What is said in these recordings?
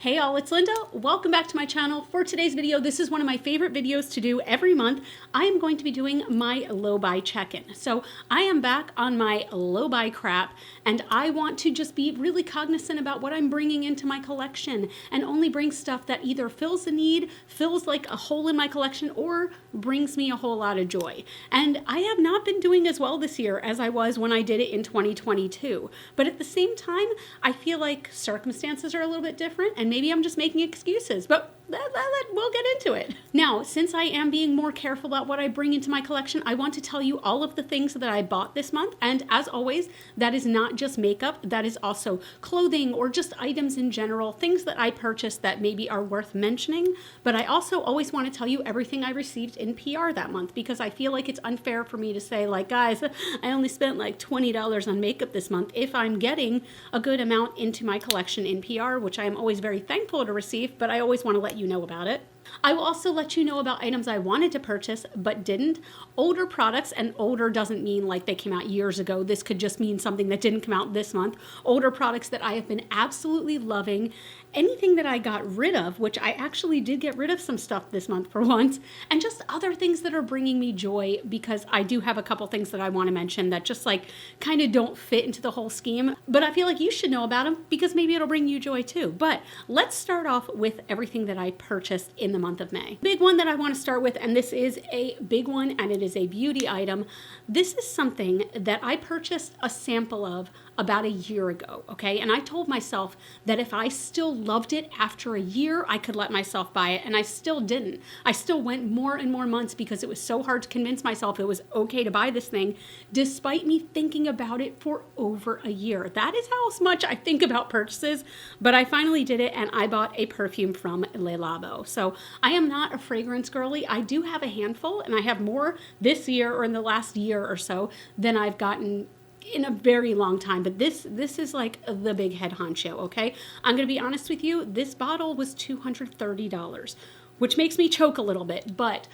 Hey all, it's Linda. Welcome back to my channel. For today's video, this is one of my favorite videos to do every month. I am going to be doing my low buy check-in. So I am back on my low buy crap, and I want to just be really cognizant about what I'm bringing into my collection and only bring stuff that either fills a need, fills like a hole in my collection, or brings me a whole lot of joy. And I have not been doing as well this year as I was when I did it in 2022. But at the same time, I feel like circumstances are a little bit different, and maybe I'm just making excuses, but we'll get into it. Now, since I am being more careful about what I bring into my collection, I want to tell you all of the things that I bought this month. And as always, that is not just makeup, that is also clothing or just items in general, things that I purchased that maybe are worth mentioning. But I also always want to tell you everything I received in PR that month, because I feel like it's unfair for me to say, like, guys, I only spent like $20 on makeup this month if I'm getting a good amount into my collection in PR, which I am always very thankful to receive, but I always want to let you know about it. I will also let you know about items I wanted to purchase but didn't. Older products, and older doesn't mean like they came out years ago. This could just mean something that didn't come out this month. Older products that I have been absolutely loving. Anything that I got rid of, which I actually did get rid of some stuff this month for once, and just other things that are bringing me joy, because I do have a couple things that I want to mention that just like kind of don't fit into the whole scheme, but I feel like you should know about them because maybe it'll bring you joy too. But let's start off with everything that I purchased in the month of May. Big one that I want to start with, and this is a big one and it is a beauty item. This is something that I purchased a sample of about a year ago, okay? And I told myself that if I still loved it after a year, I could let myself buy it, and I still didn't. I still went more and more months because it was so hard to convince myself it was okay to buy this thing, despite me thinking about it for over a year. That is how much I think about purchases, but I finally did it, and I bought a perfume from Le Labo. So I am not a fragrance girly. I do have a handful, and I have more this year or in the last year or so than I've gotten in a very long time, but this is like the big head honcho, okay? I'm gonna be honest with you, this bottle was $230, which makes me choke a little bit, but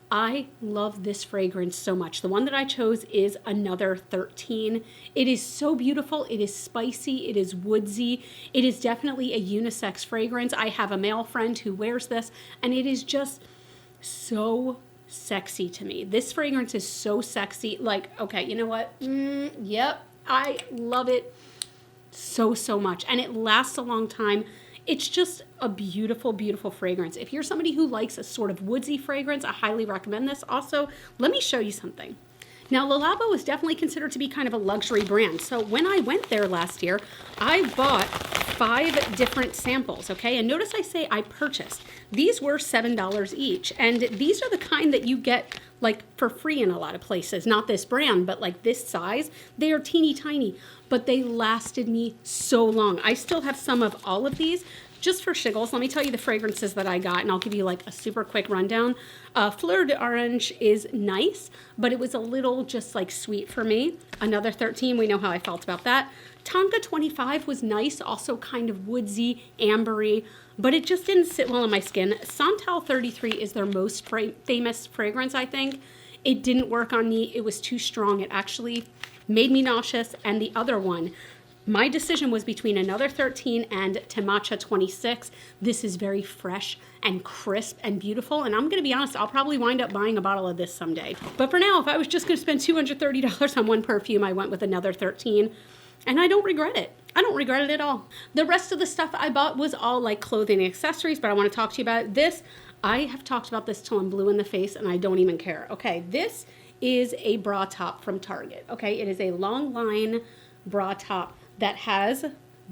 I love this fragrance so much. The one that I chose is Another 13. It is so beautiful. It is spicy. It is woodsy. It is definitely a unisex fragrance. I have a male friend who wears this, and it is just so sexy to me. This fragrance is so sexy. Like, okay, you know what? Yep, I love it so much, and it lasts a long time. It's just a beautiful, beautiful fragrance. If you're somebody who likes a sort of woodsy fragrance, I highly recommend this. Also, let me show you something. Now, Le Labo is definitely considered to be kind of a luxury brand. So when I went there last year, I bought 5 different samples, okay? And notice I say I purchased. These were $7 each. And these are the kind that you get like for free in a lot of places. Not this brand, but like this size. They are teeny tiny, but they lasted me so long. I still have some of all of these. Just for shiggles, let me tell you the fragrances that I got, and I'll give you like a super quick rundown. Fleur d'Orange is nice, but it was a little just like sweet for me. Another 13, we know how I felt about that. Tonka 25 was nice, also kind of woodsy, ambery, but it just didn't sit well on my skin. Santal 33 is their most famous fragrance, I think. It didn't work on me. It was too strong. It actually made me nauseous. And the other one, my decision was between Another 13 and Temacha 26. This is very fresh and crisp and beautiful. And I'm going to be honest, I'll probably wind up buying a bottle of this someday. But for now, if I was just going to spend $230 on one perfume, I went with Another 13. And I don't regret it. I don't regret it at all. The rest of the stuff I bought was all like clothing and accessories, but I want to talk to you about it. This, I have talked about this till I'm blue in the face, and I don't even care. Okay, this is a bra top from Target. Okay, it is a long line bra top that has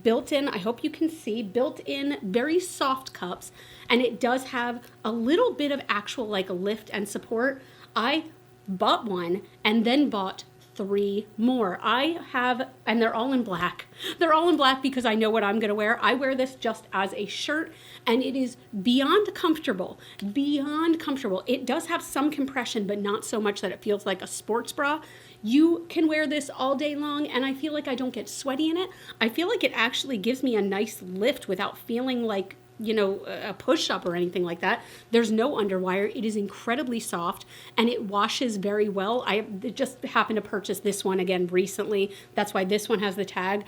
built-in, I hope you can see, built-in very soft cups, and it does have a little bit of actual like lift and support. I bought one and then bought 3 more. I have, and they're all in black. They're all in black because I know what I'm gonna wear. I wear this just as a shirt, and it is beyond comfortable, beyond comfortable. It does have some compression, but not so much that it feels like a sports bra. You can wear this all day long, and I feel like I don't get sweaty in it. I feel like it actually gives me a nice lift without feeling like, you know, a push-up or anything like that. There's no underwire. It is incredibly soft, and it washes very well. I just happened to purchase this one again recently. That's why this one has the tag.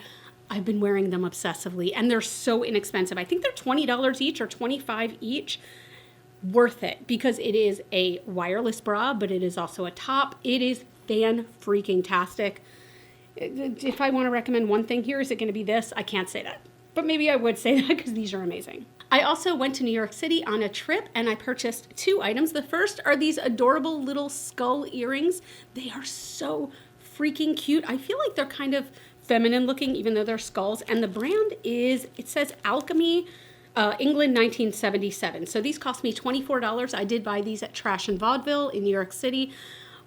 I've been wearing them obsessively, and they're so inexpensive. I think they're $20 each or $25 each. Worth it, because it is a wireless bra, but it is also a top. It is fan-freaking-tastic. If I want to recommend one thing here, is it going to be this? I can't say that, but maybe I would say that because these are amazing. I also went to New York City on a trip, and I purchased 2 items. The first are these adorable little skull earrings. They are so freaking cute. I feel like they're kind of feminine looking, even though they're skulls. And the brand is, it says Alchemy, England 1977. So these cost me $24. I did buy these at Trash and Vaudeville in New York City,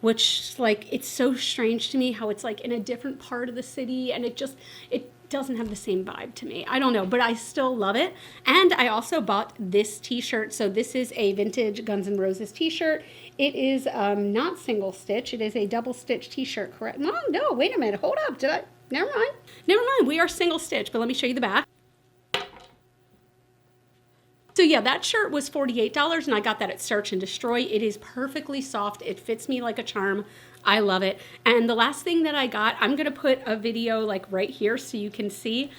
which, like, it's so strange to me how it's like in a different part of the city, and it doesn't have the same vibe to me. I don't know, but I still love it. And I also bought this t-shirt. So this is a vintage Guns N' Roses t-shirt. It is not single stitch. It is a double stitch t-shirt, correct? No, wait a minute. Hold up. Never mind. We are single stitch, but let me show you the back. So yeah, that shirt was $48, and I got that at Search and Destroy. It is perfectly soft. It fits me like a charm. I love it. And the last thing that I got, I'm going to put a video like right here so you can see.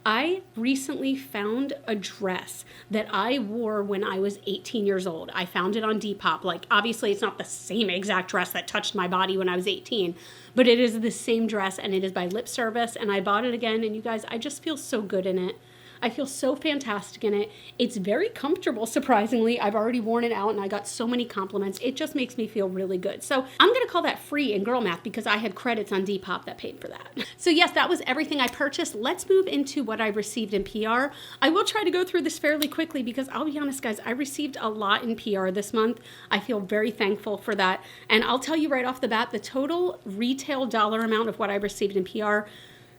I recently found a dress that I wore when I was 18 years old. I found it on Depop. Like, obviously it's not the same exact dress that touched my body when I was 18, but it is the same dress, and it is by Lip Service, and I bought it again, and you guys, I just feel so good in it. I feel so fantastic in it. It's very comfortable, surprisingly. I've already worn it out, and I got so many compliments. It just makes me feel really good. So I'm going to call that free in girl math because I had credits on Depop that paid for that. So yes, that was everything I purchased. Let's move into what I received in PR. I will try to go through this fairly quickly because I'll be honest, guys, I received a lot in PR this month. I feel very thankful for that. And I'll tell you right off the bat, the total retail dollar amount of what I received in PR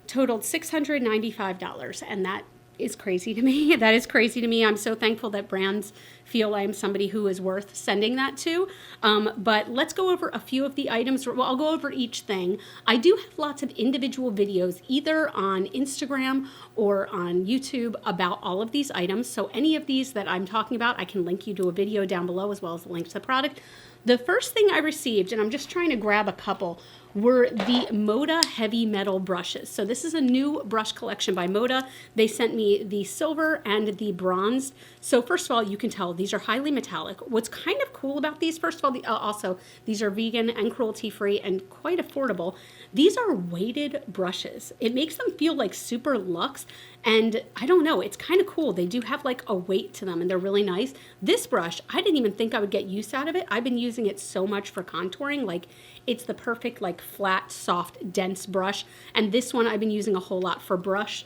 totaled $695, and that is crazy to me. That is crazy to me. I'm so thankful that brands feel I'm somebody who is worth sending that to. But let's go over a few of the items. Well, I'll go over each thing. I do have lots of individual videos either on Instagram or on YouTube about all of these items. So any of these that I'm talking about, I can link you to a video down below as well as a link to the product. The first thing I received, and I'm just trying to grab a couple, were the Moda Heavy Metal brushes. So this is a new brush collection by Moda. They sent me the silver and the bronze. So first of all, you can tell these are highly metallic. What's kind of cool about these, first of all, also, these are vegan and cruelty-free and quite affordable. These are weighted brushes. It makes them feel like super luxe, and I don't know, it's kind of cool. They do have like a weight to them, and they're really nice. This brush, I didn't even think I would get use out of it. I've been using it so much for contouring. Like, it's the perfect, like, flat, soft, dense brush. And this one I've been using a whole lot for blush,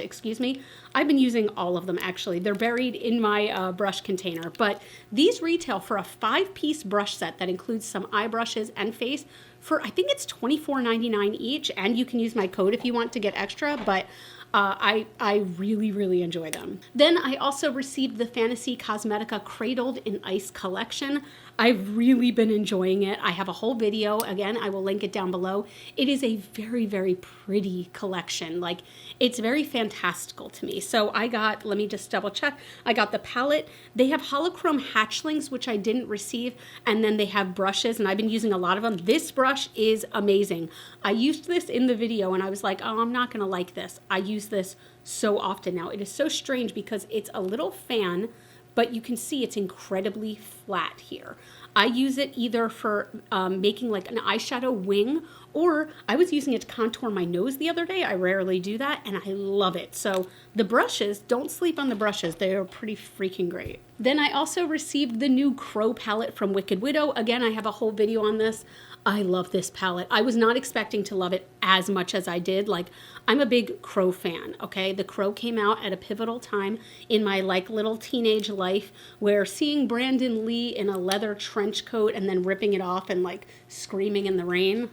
excuse me. I've been using all of them, actually. They're buried in my brush container. But these retail for a 5-piece brush set that includes some eye brushes and face for, I think it's $24.99 each. And you can use my code if you want to get extra. But I really, really enjoy them. Then I also received the Fantasy Cosmetica Cradled in Ice collection. I've really been enjoying it. I have a whole video. Again, I will link it down below. It is a very, very pretty collection. Like, it's very fantastical to me. So I got, let me just double check. I got the palette. They have holochrome hatchlings, which I didn't receive. And then they have brushes, and I've been using a lot of them. This brush is amazing. I used this in the video, and I was like, oh, I'm not going to like this. I use this so often now. It is so strange because it's a little fan, but you can see it's incredibly flat here. I use it either for making like an eyeshadow wing, or I was using it to contour my nose the other day. I rarely do that, and I love it. So the brushes, don't sleep on the brushes. They are pretty freaking great. Then I also received the new Crow palette from Wicked Widow. Again, I have a whole video on this. I love this palette. I was not expecting to love it as much as I did. Like, I'm a big Crow fan, okay? The Crow came out at a pivotal time in my, like, little teenage life where seeing Brandon Lee in a leather trench coat and then ripping it off and, like, screaming in the rain,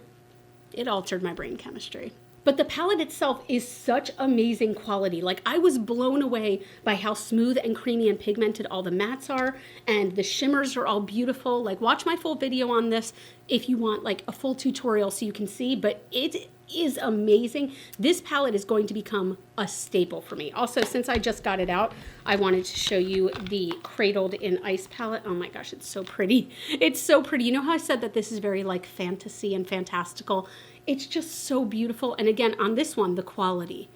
it altered my brain chemistry. But the palette itself is such amazing quality. Like, I was blown away by how smooth and creamy and pigmented all the mattes are, and the shimmers are all beautiful. Like, watch my full video on this if you want like a full tutorial so you can see, but it is amazing. This palette is going to become a staple for me. Also, since I just got it out, I wanted to show you the Cradled in Ice palette. Oh my gosh, it's so pretty. It's so pretty. You know how I said that this is very like fantasy and fantastical? It's just so beautiful. And again, on this one, the quality.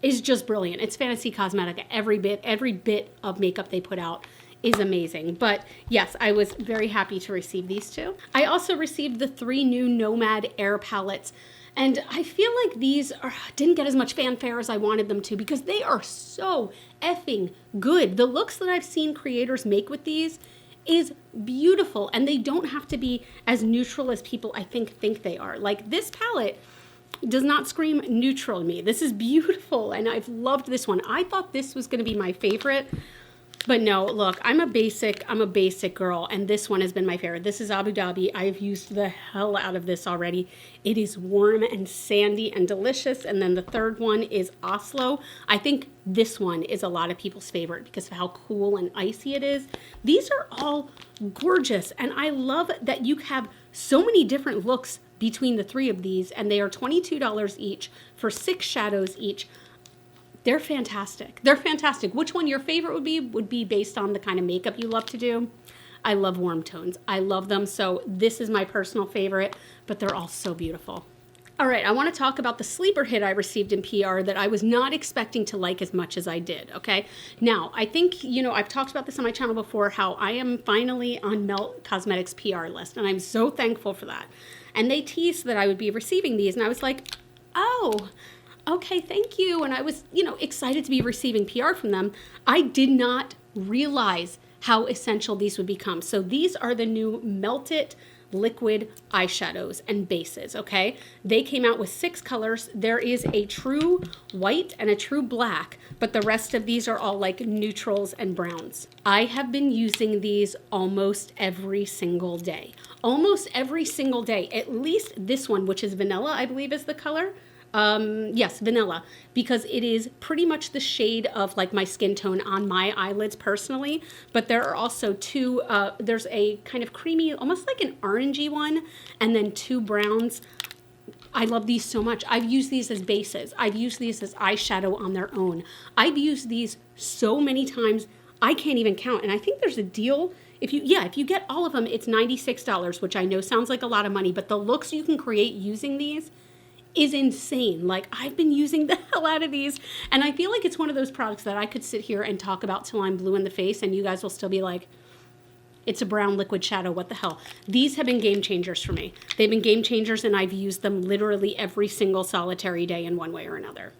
is just brilliant. It's Fantasy Cosmetica. Every bit of makeup they put out is amazing. But yes, I was very happy to receive these two. I also received the 3 new Nomad Air palettes. And I feel like these didn't get as much fanfare as I wanted them to because they are so effing good. The looks that I've seen creators make with these is beautiful, and they don't have to be as neutral as people I think they are. Like, this palette does not scream neutral to me. This is beautiful, and I've loved this one. I thought this was going to be my favorite, but no, look, I'm a basic girl, and this one has been my favorite. This is Abu Dhabi. I've used the hell out of this already. It is warm and sandy and delicious. And then the third one is Oslo. I think this one is a lot of people's favorite because of how cool and icy it is. These are all gorgeous, and I love that you have so many different looks between the 3 of these, and they are $22 each for 6 shadows each. They're fantastic. They're fantastic. Which one your favorite would be based on the kind of makeup you love to do. I love warm tones. I love them. So this is my personal favorite, but they're all so beautiful. All right, I want to talk about the sleeper hit I received in PR that I was not expecting to like as much as I did, okay? Now, I think, I've talked about this on my channel before, how I am finally on Melt Cosmetics PR list, and I'm so thankful for that. And they teased that I would be receiving these, and I was like, oh, okay, thank you. And I was, excited to be receiving PR from them. I did not realize how essential these would become. So these are the new Melted liquid eyeshadows and bases, okay? They came out with 6 colors. There is a true white and a true black, but the rest of these are all like neutrals and browns. I have been using these almost every single day. Almost every single day. At least this one, which is vanilla, I believe is the color. Yes, vanilla, because it is pretty much the shade of like my skin tone on my eyelids personally, but there are also 2, there's a kind of creamy, almost like an orangey one, and then 2 browns. I love these so much. I've used these as bases. I've used these as eyeshadow on their own. I've used these so many times, I can't even count. And I think there's a deal. If you get all of them, it's $96, which I know sounds like a lot of money, but the looks you can create using these is insane. Like, I've been using the hell out of these, and I feel like it's one of those products that I could sit here and talk about till I'm blue in the face, and you guys will still be like, it's a brown liquid shadow, what the hell? These have been game changers for me. They've been game changers, and I've used them literally every single solitary day in one way or another.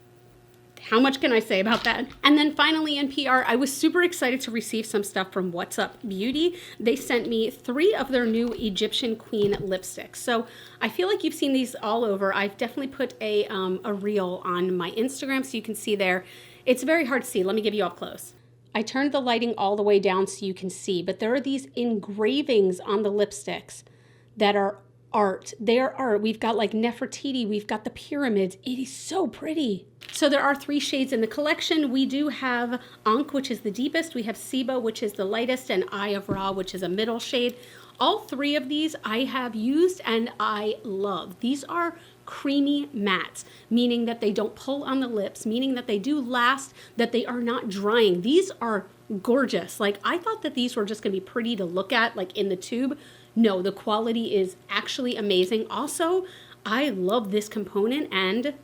How much can I say about that? And then finally in PR, I was super excited to receive some stuff from What's Up Beauty. They sent me 3 of their new Egyptian Queen lipsticks. So I feel like you've seen these all over. I've definitely put a reel on my Instagram so you can see there. It's very hard to see. Let me give you up close. I turned the lighting all the way down so you can see, but there are these engravings on the lipsticks that are art. They are art. We've got like Nefertiti. We've got the pyramids. It is so pretty. So there are 3 shades in the collection. We do have Ankh, which is the deepest. We have Siba, which is the lightest, and Eye of Ra, which is a middle shade. All 3 of these I have used and I love. These are creamy mattes, meaning that they don't pull on the lips, meaning that they do last, that they are not drying. These are gorgeous. Like, I thought that these were just gonna be pretty to look at, like in the tube. No, the quality is actually amazing. Also, I love this component, and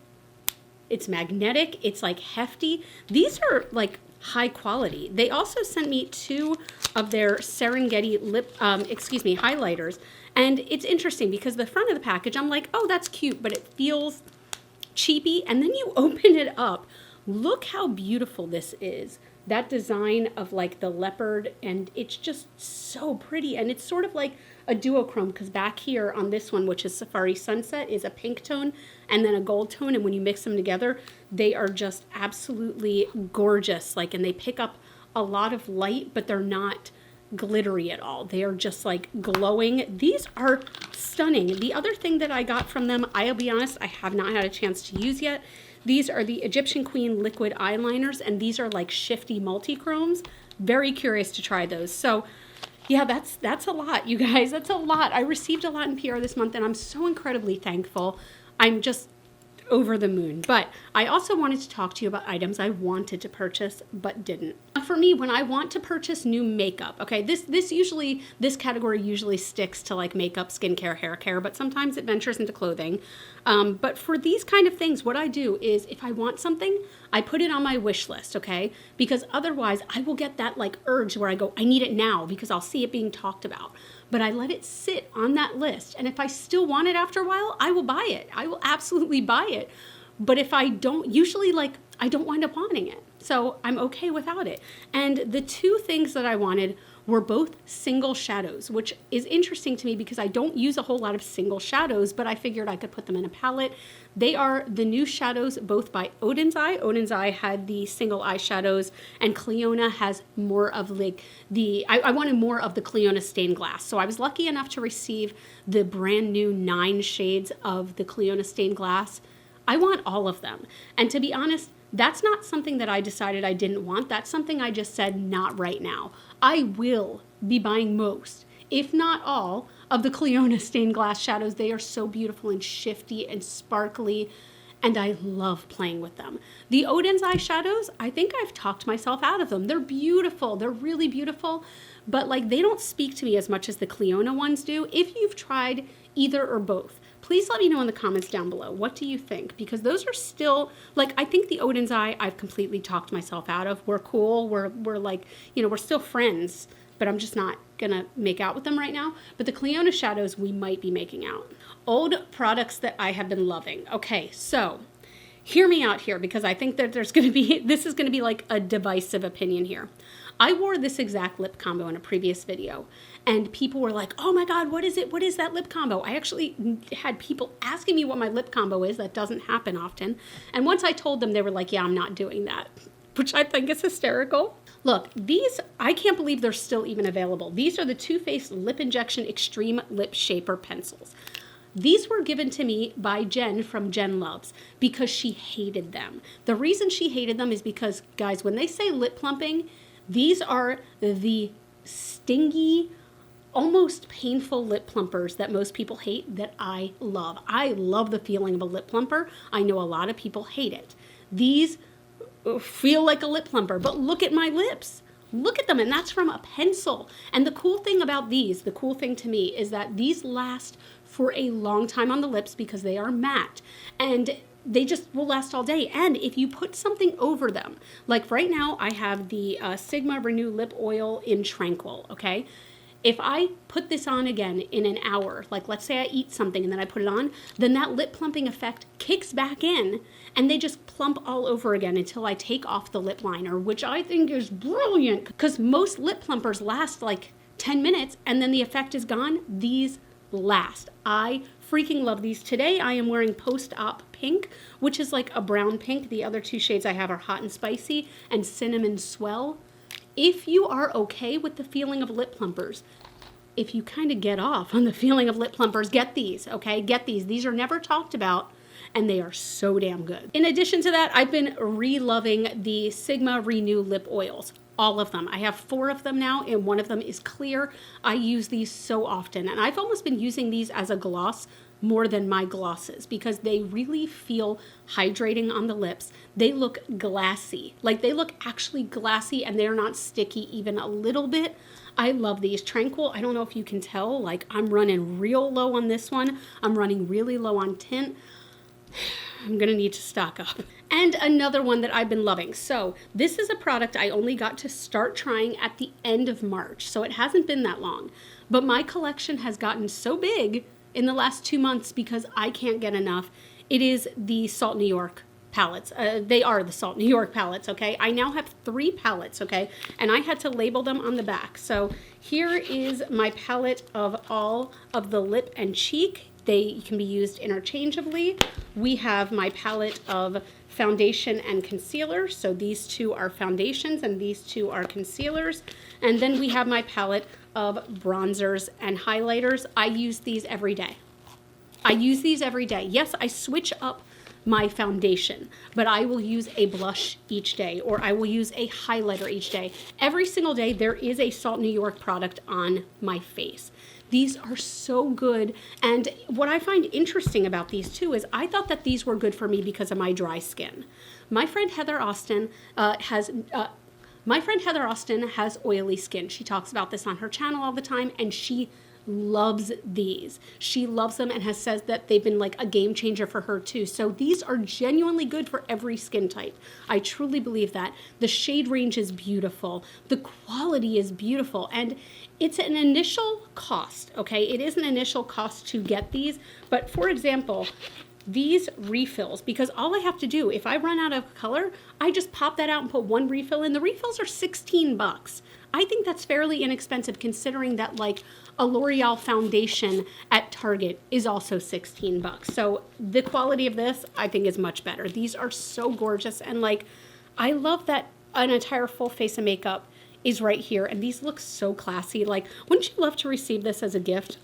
it's magnetic. It's like hefty. These are like high quality. They also sent me 2 of their Serengeti highlighters. And it's interesting because the front of the package, I'm like, oh, that's cute, but it feels cheapy. And then you open it up. Look how beautiful this is. That design of like the leopard, and it's just so pretty. And it's sort of like a duochrome, because back here on this one, which is Safari Sunset, is a pink tone and then a gold tone. And when you mix them together, they are just absolutely gorgeous. Like, and they pick up a lot of light, but they're not glittery at all. They are just like glowing. These are stunning. The other thing that I got from them, I'll be honest, I have not had a chance to use yet. These are the Egyptian Queen liquid eyeliners, and these are like shifty multi-chromes. Very curious to try those. So yeah, that's a lot, you guys. That's a lot. I received a lot in PR this month, and I'm so incredibly thankful. I'm just over the moon. But I also wanted to talk to you about items I wanted to purchase but didn't. For me, when I want to purchase new makeup, okay, this category usually sticks to like makeup, skincare, hair care, but sometimes it ventures into clothing. But for these kind of things, what I do is if I want something, I put it on my wish list, okay? Because otherwise I will get that like urge where I go, I need it now because I'll see it being talked about. But I let it sit on that list. And if I still want it after a while, I will buy it. I will absolutely buy it. But if I don't, usually like I don't wind up wanting it. So I'm okay without it. And the two things that I wanted were both single shadows, which is interesting to me because I don't use a whole lot of single shadows, but I figured I could put them in a palette. They are the new shadows, both by Odin's Eye. Odin's Eye had the single eyeshadows, and Cleona has more of like I wanted more of the Cleona stained glass. So I was lucky enough to receive the brand new 9 shades of the Cleona stained glass. I want all of them. And to be honest, that's not something that I decided I didn't want. That's something I just said, not right now. I will be buying most, if not all, of the Cleona stained glass shadows. They are so beautiful and shifty and sparkly, and I love playing with them. The Odin's Eye shadows, I think I've talked myself out of them. They're beautiful. They're really beautiful, but like they don't speak to me as much as the Cleona ones do. If you've tried either or both, please let me know in the comments down below. What do you think? Because those are still, like, I think the Odin's Eye, I've completely talked myself out of. We're cool. We're like, you know, we're still friends, but I'm just not going to make out with them right now. But the Cleona shadows, we might be making out. Old products that I have been loving. Okay, so hear me out here because I think that this is going to be like a divisive opinion here. I wore this exact lip combo in a previous video, and people were like, oh my God, what is it? What is that lip combo? I actually had people asking me what my lip combo is. That doesn't happen often. And once I told them, they were like, yeah, I'm not doing that, which I think is hysterical. Look, these, I can't believe they're still even available. These are the Too Faced Lip Injection Extreme Lip Shaper Pencils. These were given to me by Jen from Jen Loves because she hated them. The reason she hated them is because, guys, when they say lip plumping, these are the stingy, almost painful lip plumpers that most people hate that I love. I love the feeling of a lip plumper. I know a lot of people hate it. These feel like a lip plumper, but look at my lips. Look at them, and that's from a pencil. And the cool thing about these, the cool thing to me, is that these last for a long time on the lips because they are matte. And they just will last all day. And if you put something over them, like right now I have the Sigma Renew Lip Oil in Tranquil, okay? If I put this on again in an hour, like let's say I eat something and then I put it on, then that lip plumping effect kicks back in and they just plump all over again until I take off the lip liner, which I think is brilliant because most lip plumpers last like 10 minutes and then the effect is gone. These last. I freaking love these. Today I am wearing Post-Op Pink, which is like a brown pink. The other 2 shades I have are Hot and Spicy and Cinnamon Swell. If you are okay with the feeling of lip plumpers, if you kind of get off on the feeling of lip plumpers, get these, okay? Get these. These are never talked about, and they are so damn good. In addition to that, I've been re-loving the Sigma Renew Lip Oils. All of them. I have 4 of them now, and one of them is clear. I use these so often, and I've almost been using these as a gloss more than my glosses because they really feel hydrating on the lips. They look glassy. Like they look actually glassy and they're not sticky even a little bit. I love these. Tranquil, I don't know if you can tell, like I'm running real low on this one. I'm running really low on tint. I'm gonna need to stock up. And another one that I've been loving. So this is a product I only got to start trying at the end of March, so it hasn't been that long. But my collection has gotten so big in the last 2 months because I can't get enough. It is the Salt New York palettes. They are the Salt New York palettes, okay? I now have 3 palettes, okay? And I had to label them on the back. So here is my palette of all of the lip and cheek. They can be used interchangeably. We have my palette of foundation and concealer. So these 2 are foundations and these 2 are concealers. And then we have my palette of bronzers and highlighters. I use these every day. I use these every day. Yes, I switch up my foundation, but I will use a blush each day, or I will use a highlighter each day. Every single day there is a Salt New York product on my face. These are so good. And what I find interesting about these too is I thought that these were good for me because of my dry skin. My friend Heather Austin has oily skin. She talks about this on her channel all the time, and she loves these. She loves them and has said that they've been like a game changer for her too. So these are genuinely good for every skin type. I truly believe that. The shade range is beautiful. The quality is beautiful. And it's an initial cost, okay? It is an initial cost to get these. But for example, these refills, because all I have to do, if I run out of color, I just pop that out and put one refill in. The refills are 16 bucks. I think that's fairly inexpensive considering that like a L'Oreal foundation at Target is also 16 bucks. So the quality of this I think is much better. These are so gorgeous, and like I love that an entire full face of makeup is right here, and these look so classy. Like, wouldn't you love to receive this as a gift?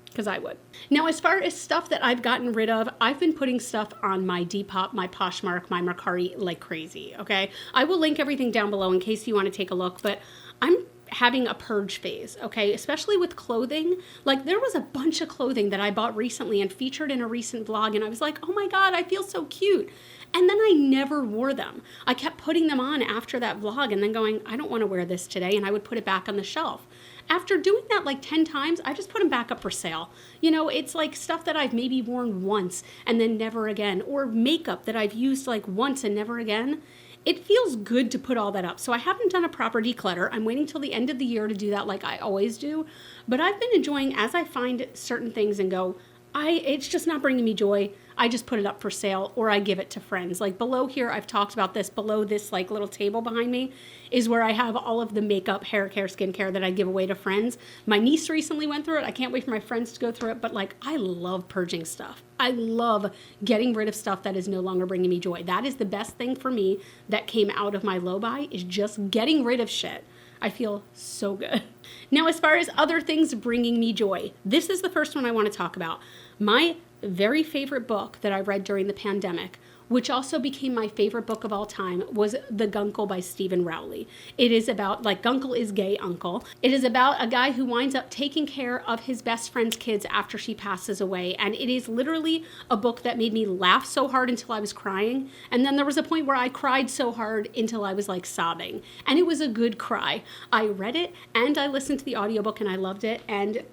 Because I would. Now, as far as stuff that I've gotten rid of, I've been putting stuff on my Depop, my Poshmark, my Mercari like crazy, okay? I will link everything down below in case you want to take a look, but I'm having a purge phase, okay? Especially with clothing. Like, there was a bunch of clothing that I bought recently and featured in a recent vlog, and I was like, oh my God, I feel so cute. And then I never wore them. I kept putting them on after that vlog and then going, I don't want to wear this today, and I would put it back on the shelf. After doing that like 10 times, I just put them back up for sale. You know, it's like stuff that I've maybe worn once and then never again, or makeup that I've used like once and never again. It feels good to put all that up. So I haven't done a proper declutter. I'm waiting till the end of the year to do that like I always do. But I've been enjoying, as I find certain things and go, it's just not bringing me joy, I just put it up for sale, or I give it to friends. Like below here, I've talked about this, below this like little table behind me is where I have all of the makeup, hair care, skincare that I give away to friends. My niece recently went through it. I can't wait for my friends to go through it, but like I love purging stuff. I love getting rid of stuff that is no longer bringing me joy. That is the best thing for me that came out of my low buy, is just getting rid of shit. I feel so good. Now, as far as other things bringing me joy, this is the first one I want to talk about. My very favorite book that I read during the pandemic, which also became my favorite book of all time, was The Gunkle by Stephen Rowley. It is about, like, Gunkle is gay uncle. It is about a guy who winds up taking care of his best friend's kids after she passes away. And it is literally a book that made me laugh so hard until I was crying. And then there was a point where I cried so hard until I was like sobbing. And it was a good cry. I read it and I listened to the audiobook and I loved it. And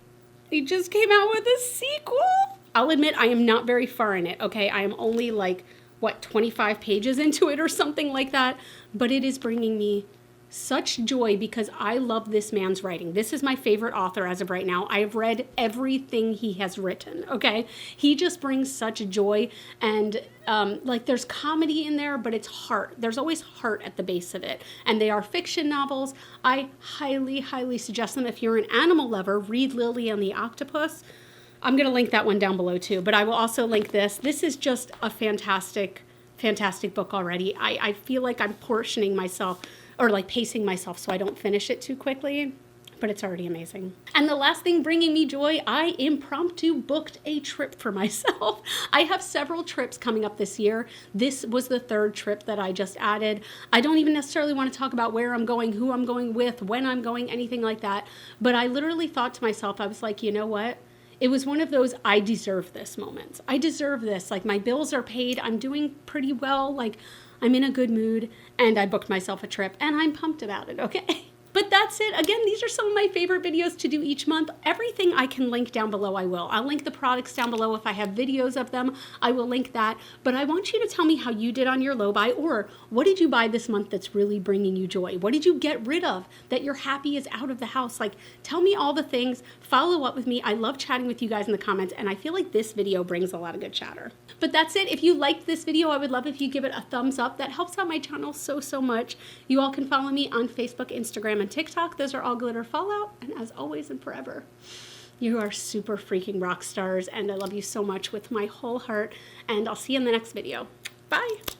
it just came out with a sequel. I'll admit I am not very far in it, okay? I am only like, 25 pages into it or something like that, but it is bringing me such joy because I love this man's writing. This is my favorite author as of right now. I have read everything he has written, okay? He just brings such joy, and like there's comedy in there, but it's heart. There's always heart at the base of it, and they are fiction novels. I highly, highly suggest them. If you're an animal lover, read Lily and the Octopus. I'm going to link that one down below too, but I will also link this. This is just a fantastic, fantastic book already. I feel like I'm portioning myself, or like pacing myself so I don't finish it too quickly, but it's already amazing. And the last thing bringing me joy, I impromptu booked a trip for myself. I have several trips coming up this year. This was the third trip that I just added. I don't even necessarily want to talk about where I'm going, who I'm going with, when I'm going, anything like that. But I literally thought to myself, I was like, you know what? It was one of those I deserve this moments. I deserve this. Like, my bills are paid. I'm doing pretty well. Like, I'm in a good mood, and I booked myself a trip, and I'm pumped about it, okay? But that's it. Again, these are some of my favorite videos to do each month. Everything I can link down below, I will. I'll link the products down below. If I have videos of them, I will link that. But I want you to tell me how you did on your low buy, or what did you buy this month that's really bringing you joy? What did you get rid of that you're happy is out of the house? Like, tell me all the things. Follow up with me. I love chatting with you guys in the comments, and I feel like this video brings a lot of good chatter. But that's it. If you liked this video, I would love if you give it a thumbs up. That helps out my channel so, so much. You all can follow me on Facebook, Instagram, and TikTok. Those are all Glitter Fallout. And as always and forever, you are super freaking rock stars. And I love you so much with my whole heart. And I'll see you in the next video. Bye.